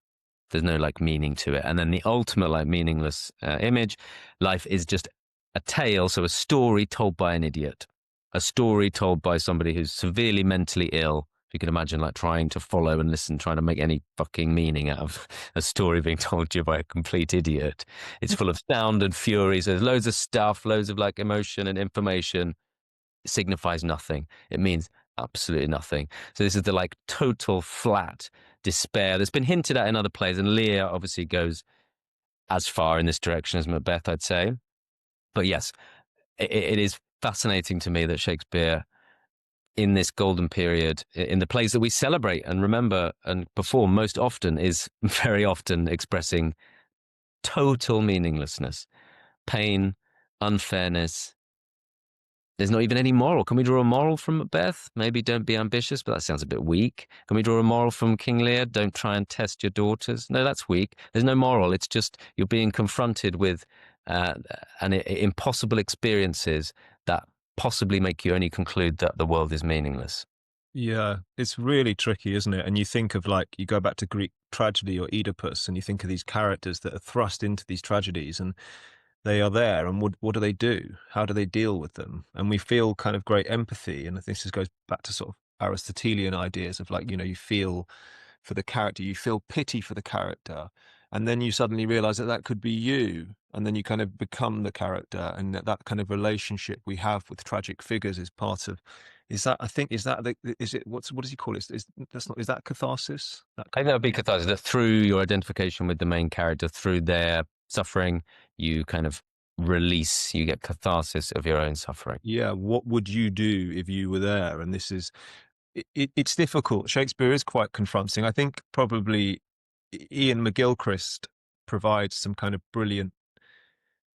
There's no like meaning to it. And then the ultimate like meaningless image, life is just a tale, so a story told by an idiot, a story told by somebody who's severely mentally ill. You can imagine like trying to follow and listen, trying to make any fucking meaning out of a story being told to you by a complete idiot. It's full of sound and fury. So there's loads of stuff, loads of like emotion and information. It signifies nothing. It means absolutely nothing. So this is the like total flat despair that's been hinted at in other plays. And Lear obviously goes as far in this direction as Macbeth, I'd say. But yes, it is fascinating to me that Shakespeare, in this golden period, in the plays that we celebrate and remember and perform most often, is very often expressing total meaninglessness, pain, unfairness. There's not even any moral. Can we draw a moral from Macbeth? Maybe don't be ambitious, but that sounds a bit weak. Can we draw a moral from King Lear? Don't try and test your daughters. No, that's weak. There's no moral. It's just you're being confronted with impossible experiences that possibly make you only conclude that the world is meaningless. Yeah, it's really tricky, isn't it? And you think of like, you go back to Greek tragedy or Oedipus, and you think of these characters that are thrust into these tragedies, and they are there, and what do they do? How do they deal with them? And we feel kind of great empathy, and goes back to sort of Aristotelian ideas of like, you feel for the character, you feel pity for the character, and then you suddenly realize that that could be you, and then you kind of become the character, and that kind of relationship we have with tragic figures is part of. Is that I think is that the, is it what does he call it? Is that catharsis? That I kind think of that would be catharsis, that through your identification with the main character, through their suffering, you kind of release, you get catharsis of your own suffering. yeah. What would you do if you were there? And it's difficult. Shakespeare is quite confronting. I think probably Ian McGilchrist provides some kind of brilliant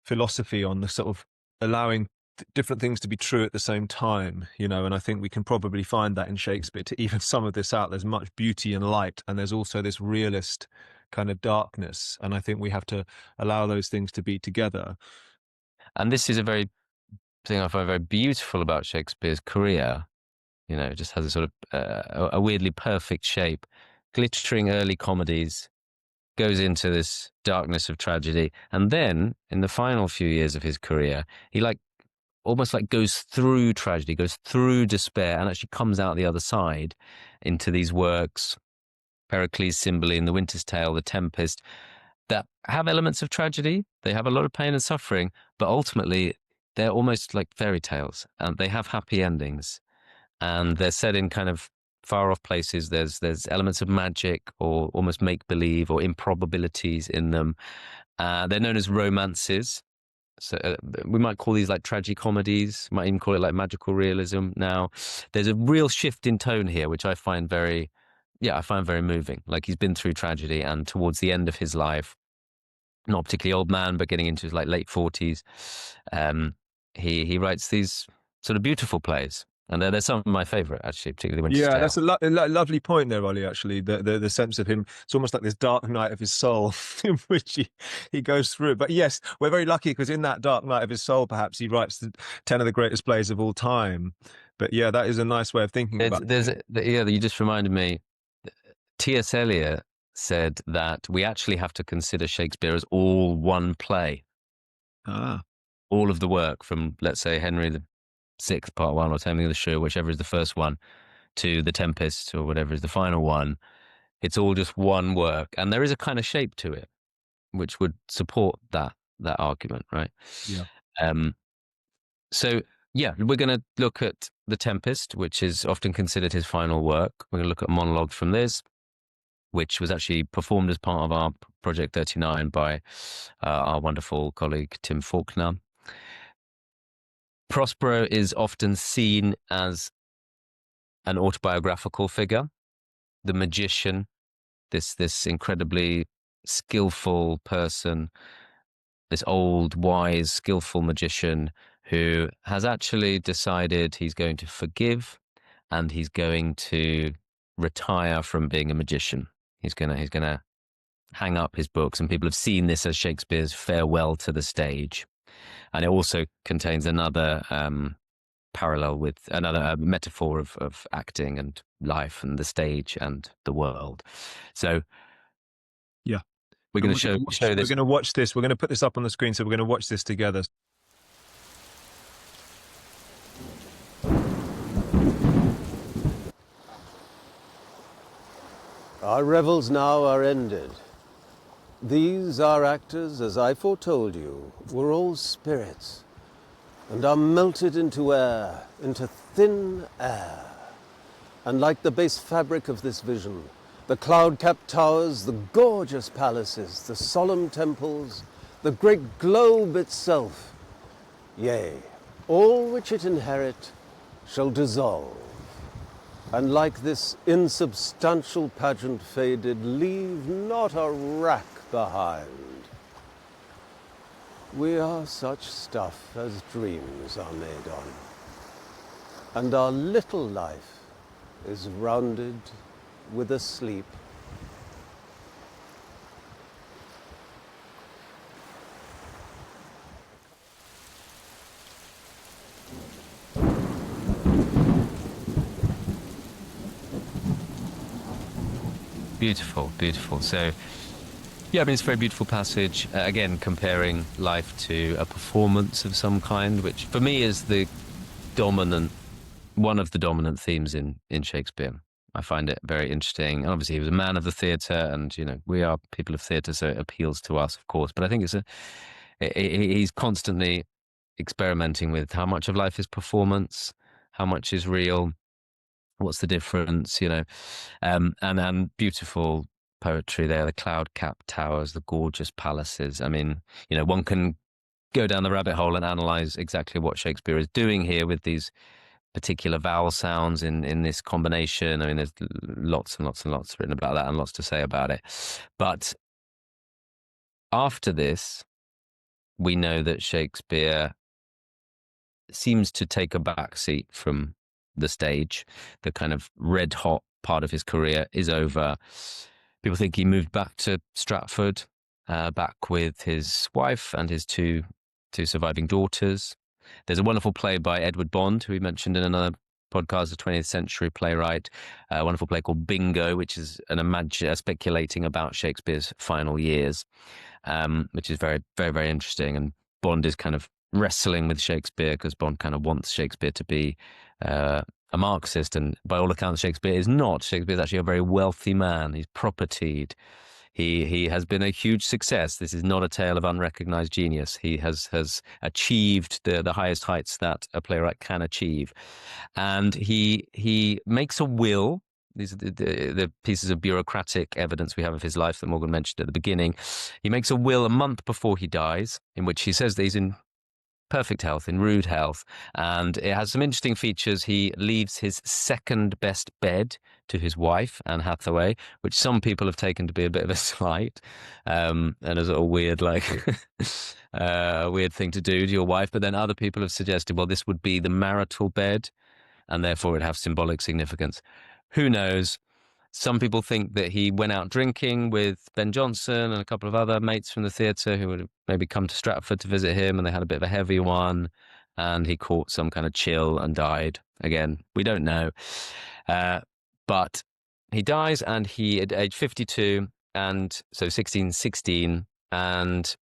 philosophy on the sort of allowing different things to be true at the same time, you know, and I think we can probably find that in Shakespeare to even some of this out. There's much beauty and light, and there's also this realist kind of darkness, and I think we have to allow those things to be together. And this is a very thing I find very beautiful about Shakespeare's career. You know, it just has a sort of a weirdly perfect shape. Glittering early comedies, goes into this darkness of tragedy, and then in the final few years of his career, he like almost like goes through tragedy, goes through despair, and actually comes out the other side into these works, Pericles, Cymbeline, The Winter's Tale, The Tempest, that have elements of tragedy. They have a lot of pain and suffering, but ultimately they're almost like fairy tales, and they have happy endings, and they're set in kind of far off places. There's elements of magic or almost make believe or improbabilities in them. They're known as romances. So we might call these like tragicomedies, might even call it like magical realism now. There's a real shift in tone here, which I find very, yeah, I find very moving. Like he's been through tragedy, and towards the end of his life, not a particularly old man, but getting into his like late 40s, he writes these sort of beautiful plays. And they're some of my favourite, actually, particularly Winter's Yeah, Tale. that's a lovely point there, Ollie, actually. The sense of him, it's almost like this dark night of his soul in which he goes through. But yes, we're very lucky because in that dark night of his soul, perhaps he writes 10 of the greatest plays of all time. But yeah, that is a nice way of thinking about it. Yeah, you just reminded me. T.S. Eliot said that we actually have to consider Shakespeare as all one play. Ah. All of the work from, let's say, Henry the Sixth, Part One, or Taming of the Shrew, whichever is the first one, to The Tempest, or whatever is the final one. It's all just one work, and there is a kind of shape to it, which would support that argument, right? Yeah. So yeah, we're going to look at The Tempest, which is often considered his final work. We're going to look at monologue from this, which was actually performed as part of our Project 39 by our wonderful colleague Tim Faulkner. Prospero is often seen as an autobiographical figure, the magician, this incredibly skillful person, this old, wise, skillful magician who has actually decided he's going to forgive and he's going to retire from being a magician. He's gonna hang up his books, and people have seen this as Shakespeare's farewell to the stage. And it also contains another parallel with another metaphor of acting and life and the stage and the world. So Yeah. we're going to show We're this. going to watch this. We're going to put this up on the screen, so we're going to watch this together. Our revels now are ended. These, our actors, as I foretold you, were all spirits, and are melted into air, into thin air. And like the base fabric of this vision, the cloud-capped towers, the gorgeous palaces, the solemn temples, the great globe itself, yea, all which it inherit shall dissolve, and like this insubstantial pageant faded, leave not a rack behind. We are such stuff as dreams are made on, and our little life is rounded with a sleep. Beautiful, beautiful. So, yeah, I mean, it's a very beautiful passage. Again, comparing life to a performance of some kind, which for me is one of the dominant themes in Shakespeare. I find it very interesting. And obviously, he was a man of the theatre, and you know, we are people of theatre, so it appeals to us, of course. But I think he's constantly experimenting with how much of life is performance, how much is real. What's the difference, you know? And beautiful poetry there, the cloud-capped towers, the gorgeous palaces. I mean, you know, one can go down the rabbit hole and analyze exactly what Shakespeare is doing here with these particular vowel sounds in this combination. I mean, there's lots and lots and lots written about that and lots to say about it. But after this, we know that Shakespeare seems to take a back seat from the stage. The kind of red hot part of his career is over. People think he moved back to Stratford, back with his wife and his two surviving daughters. There's a wonderful play by Edward Bond, who we mentioned in another podcast, a 20th century playwright, a wonderful play called Bingo, which is speculating about Shakespeare's final years, which is very, very, very interesting. And Bond is kind of wrestling with Shakespeare because Bond kind of wants Shakespeare to be a Marxist, and by all accounts, Shakespeare is not. Shakespeare is actually a very wealthy man. He's propertied. He has been a huge success. This is not a tale of unrecognized genius. He has achieved the highest heights that a playwright can achieve, and he makes a will. These are the pieces of bureaucratic evidence we have of his life that Morgan mentioned at the beginning. He makes a will a month before he dies, in which he says that he's in perfect health, in rude health, and it has some interesting features. He leaves his second best bed to his wife, Anne Hathaway, which some people have taken to be a bit of a slight, and as a weird, like, a weird thing to do to your wife. But then other people have suggested, well, this would be the marital bed, and therefore it'd have symbolic significance. Who knows? Some people think that he went out drinking with Ben Jonson and a couple of other mates from the theatre who would have maybe come to Stratford to visit him, and they had a bit of a heavy one, and he caught some kind of chill and died. Again, we don't know. But he dies, and he, at age 52, and so 1616, and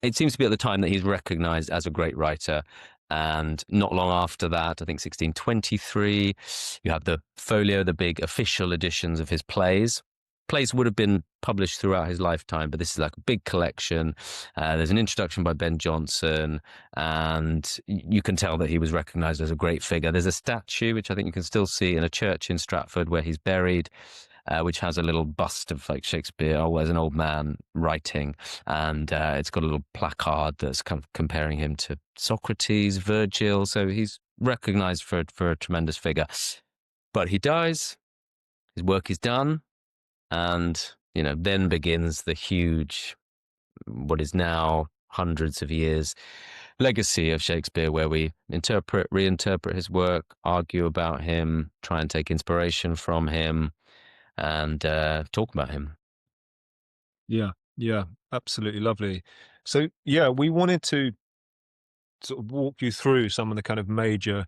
it seems to be at the time that he's recognised as a great writer. And not long after that, I think 1623, you have the folio, the big official editions of his plays. Plays would have been published throughout his lifetime, but this is like a big collection. There's an introduction by Ben Jonson, and you can tell that he was recognised as a great figure. There's a statue, which I think you can still see in a church in Stratford where he's buried, which has a little bust of like Shakespeare, as an old man writing, and it's got a little placard that's kind of comparing him to Socrates, Virgil. So he's recognised for a tremendous figure. But he dies, his work is done, and then begins the huge, what is now hundreds of years legacy of Shakespeare, where we interpret, reinterpret his work, argue about him, try and take inspiration from him, and talk about him. Yeah, absolutely lovely. So, yeah, we wanted to sort of walk you through some of the kind of major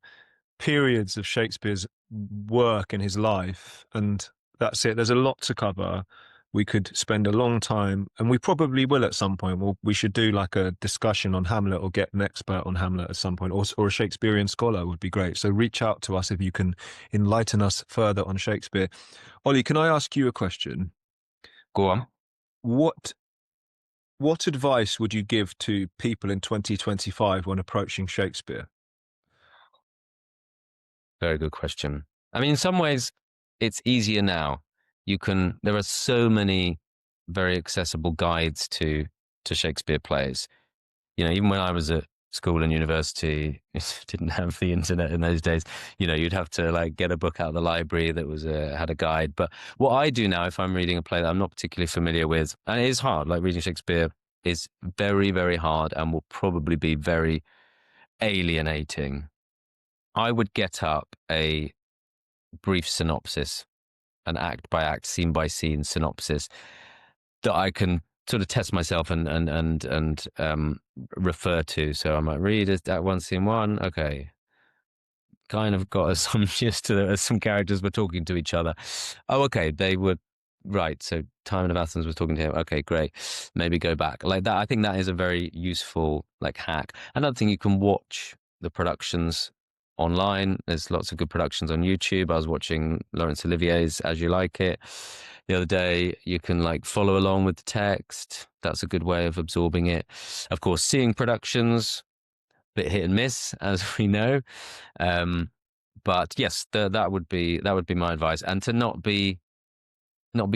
periods of Shakespeare's work in his life, and that's it. There's a lot to cover. We could spend a long time, and we probably will at some point. We should do like a discussion on Hamlet, or get an expert on Hamlet at some point, or a Shakespearean scholar would be great. So reach out to us if you can enlighten us further on Shakespeare. Ollie, can I ask you a question? Go on. What advice would you give to people in 2025 when approaching Shakespeare? Very good question. I mean, in some ways, it's easier now. There are so many very accessible guides to Shakespeare plays. Even when I was at school and university, it didn't have the internet in those days. You'd have to like get a book out of the library that had a guide. But what I do now, if I'm reading a play that I'm not particularly familiar with, and it is hard, like reading Shakespeare is very, very hard and will probably be very alienating. I would get up a brief synopsis, an act by act, scene by scene synopsis that I can sort of test myself and refer to. So I might read that one, scene one. Okay, kind of got some gist to it. Some characters were talking to each other. Oh, okay, they were right. So Timon of Athens was talking to him. Okay, great. Maybe go back like that. I think that is a very useful like hack. Another thing, you can watch the productions online. There's lots of good productions on YouTube. I was watching Laurence Olivier's As You Like It the other day. You can like follow along with the text. That's a good way of absorbing it. Of course, seeing productions, a bit hit and miss, as we know. But yes, that would be my advice, and to not be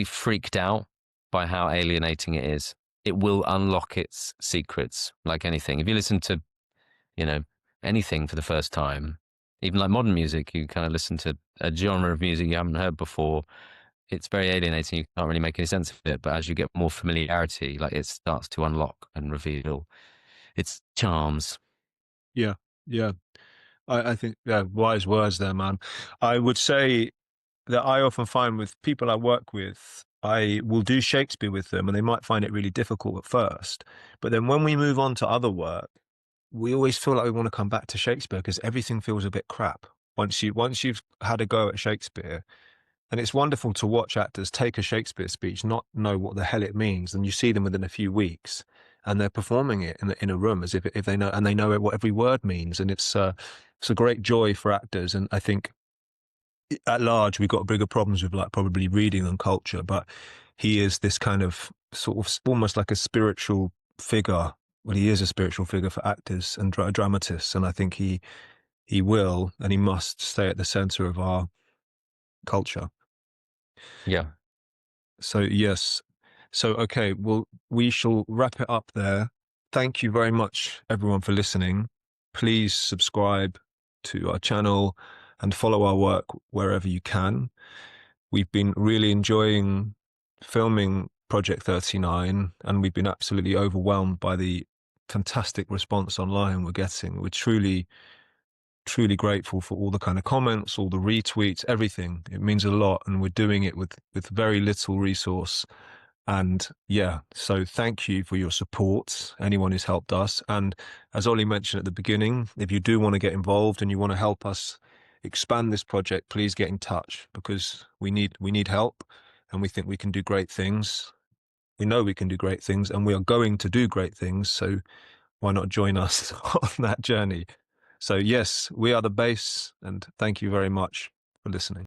freaked out by how alienating it is. It will unlock its secrets, like anything. If you listen to, anything for the first time, even like modern music, you kind of listen to a genre of music you haven't heard before. It's very alienating. You can't really make any sense of it. But as you get more familiarity, like it starts to unlock and reveal its charms. Yeah. I think, yeah, wise words there, man. I would say that I often find with people I work with, I will do Shakespeare with them and they might find it really difficult at first. But then when we move on to other work, we always feel like we want to come back to Shakespeare because everything feels a bit crap once you've had a go at Shakespeare. And it's wonderful to watch actors take a Shakespeare speech, not know what the hell it means, and you see them within a few weeks, and they're performing it in a room as if they know, and they know what every word means, and it's a great joy for actors. And I think at large we've got bigger problems with like probably reading and culture, but he is this kind of sort of almost like a spiritual figure. Well, he is a spiritual figure for actors and dramatists, and I think he will and he must stay at the center of our culture. Yeah. So yes. So okay, well, we shall wrap it up there. Thank you very much, everyone, for listening. Please subscribe to our channel and follow our work wherever you can. We've been really enjoying filming Project 39, and we've been absolutely overwhelmed by the fantastic response online we're getting. We're truly grateful for all the kind of comments, all the retweets, everything. It means a lot, and we're doing it with very little resource. And yeah, so thank you for your support, anyone who's helped us. And as Ollie mentioned at the beginning, if you do want to get involved and you want to help us expand this project, please get in touch, because we need help, and we think we can do great things. We know we can do great things, and we are going to do great things. So why not join us on that journey? So yes, we are the base, and thank you very much for listening.